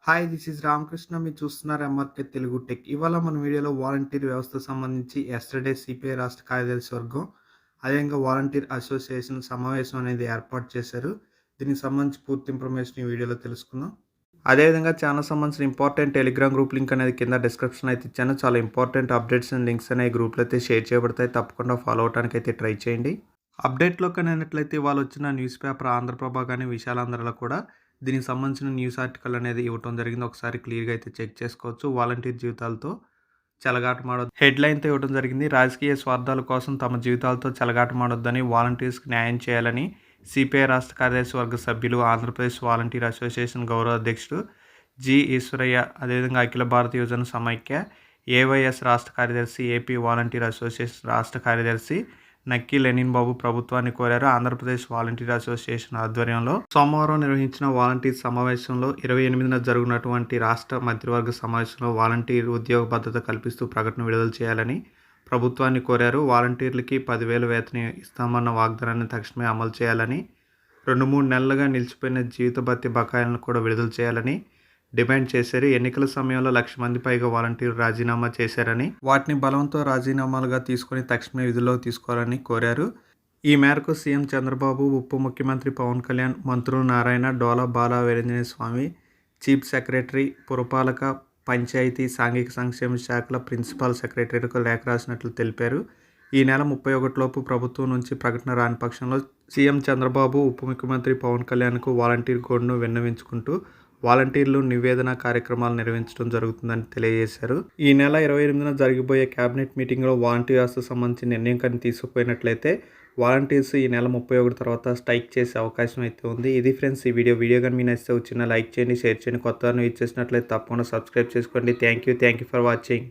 Hi! This is Ramakrishna. మీరు చూస్తున్నారు MRK Telugu tech. ఇవాళ మన వీడియోలో వాలంటీర్ వ్యవస్థకు సంబంధించి యెస్టర్‌డే సిపిఐ రాష్ట్ర కార్యదర్శి వర్గం, అదేవిధంగా వాలంటీర్ అసోసియేషన్ సమావేశం అనేది ఏర్పాటు చేశారు. దీనికి సంబంధించి పూర్తి ఇన్ఫర్మేషన్ ఈ వీడియోలో తెలుసుకుందాం. అదేవిధంగా ఛానెల్‌కి సంబంధించిన ఇంపార్టెంట్ టెలిగ్రామ్ గ్రూప్ లింక్ అనేది కింద డిస్క్రిప్షన్‌లో అయితే ఇచ్చాను. చాలా ఇంపార్టెంట్ అప్డేట్స్ అండ్ లింక్స్ అనేవి గ్రూప్‌లో అయితే షేర్ చేయబడతాయి. తప్పకుండా ఫాలో అవ్వడానికి అయితే ట్రై చేయండి. అప్డేట్‌లోకి అయినట్లయితే ఇవాళ వచ్చిన న్యూస్ పేపర్ ఆంధ్రప్రభ గాని, విశాలాంధ్రలో కూడా దీనికి సంబంధించిన న్యూస్ ఆర్టికల్ అనేది ఇవ్వటం జరిగింది. ఒకసారి క్లియర్‌గా అయితే చెక్ చేసుకోవచ్చు. వాలంటీర్ జీవితాలతో చెలగాటమాడొద్దు హెడ్‌లైన్‌తో ఇవ్వడం జరిగింది. రాజకీయ స్వార్థాల కోసం తమ జీవితాలతో చెలగాటమాడొద్దని వాలంటీర్స్‌కి న్యాయం చేయాలని సిపిఐ రాష్ట్ర కార్యదర్శి వర్గ సభ్యులు, ఆంధ్రప్రదేశ్ వాలంటీర్ అసోసియేషన్ గౌరవ అధ్యక్షుడు జి. ఈశ్వరయ్య, అదేవిధంగా అఖిల భారత యువజన సమైక్య, ఏవైఎస్ రాష్ట్ర కార్యదర్శి, ఏపీ వాలంటీర్ అసోసియేషన్ రాష్ట్ర కార్యదర్శి నక్కి లెనిన్ బాబు ప్రభుత్వాన్ని కోరారు. ఆంధ్రప్రదేశ్ వాలంటీర్ అసోసియేషన్ ఆధ్వర్యంలో సోమవారం నిర్వహించిన వాలంటీర్ సమావేశంలో 28న జరుగుతున్నటువంటి రాష్ట్ర మంత్రివర్గ సమావేశంలో వాలంటీర్ ఉద్యోగ భద్రత కల్పిస్తూ ప్రకటన విడుదల చేయాలని ప్రభుత్వాన్ని కోరారు. వాలంటీర్లకి 10,000 వేతనం ఇస్తామన్న వాగ్దానాన్ని తక్షణమే అమలు చేయాలని, 2-3 నెలలుగా నిలిచిపోయిన జీవిత భత్య బకాయిలను కూడా విడుదల చేయాలని డిమాండ్ చేశారు. ఎన్నికల సమయంలో 1,00,000 మంది పైగా వాలంటీర్లు రాజీనామా చేశారని, వాటిని బలవంతో రాజీనామాలుగా తీసుకుని తక్షణమే విధుల్లోకి తీసుకోవాలని కోరారు. ఈ మేరకు సీఎం చంద్రబాబు, ఉప ముఖ్యమంత్రి పవన్ కళ్యాణ్, మంత్రులు నారాయణ, డోలా బాల వీరాంజనేయ స్వామి, చీఫ్ సెక్రటరీ, పురపాలక, పంచాయతీ, సాంఘిక సంక్షేమ శాఖల ప్రిన్సిపల్ సెక్రటరీలకు లేఖ రాసినట్లు తెలిపారు. ఈ నెల 31 లోపు ప్రభుత్వం నుంచి ప్రకటన రాని పక్షంలో సీఎం చంద్రబాబు, ఉప ముఖ్యమంత్రి పవన్ కళ్యాణ్కు వాలంటీర్ కోడ్ను విన్నవించుకుంటూ వాలంటీర్లు నివేదన కార్యక్రమాలు నిర్వహించడం జరుగుతుందని తెలియజేశారు. ఈ నెల 28న జరిగిపోయే కేబినెట్ మీటింగ్లో వాలంటీర్ వ్యవస్థకు సంబంధించి నిర్ణయం కానీ తీసుకుపోయినట్లయితే వాలంటీర్స్ ఈ నెల 31 తర్వాత స్ట్రైక్ చేసే అవకాశం అయితే ఉంది. ఇది ఫ్రెండ్స్ ఈ వీడియో కానీ మీకు నచ్చితే చిన్న లైక్ చేయండి, షేర్ చేయండి. కొత్తగా యూజ్ చేసినట్లయితే తప్పకుండా సబ్స్క్రైబ్ చేసుకోండి. Thank you for watching.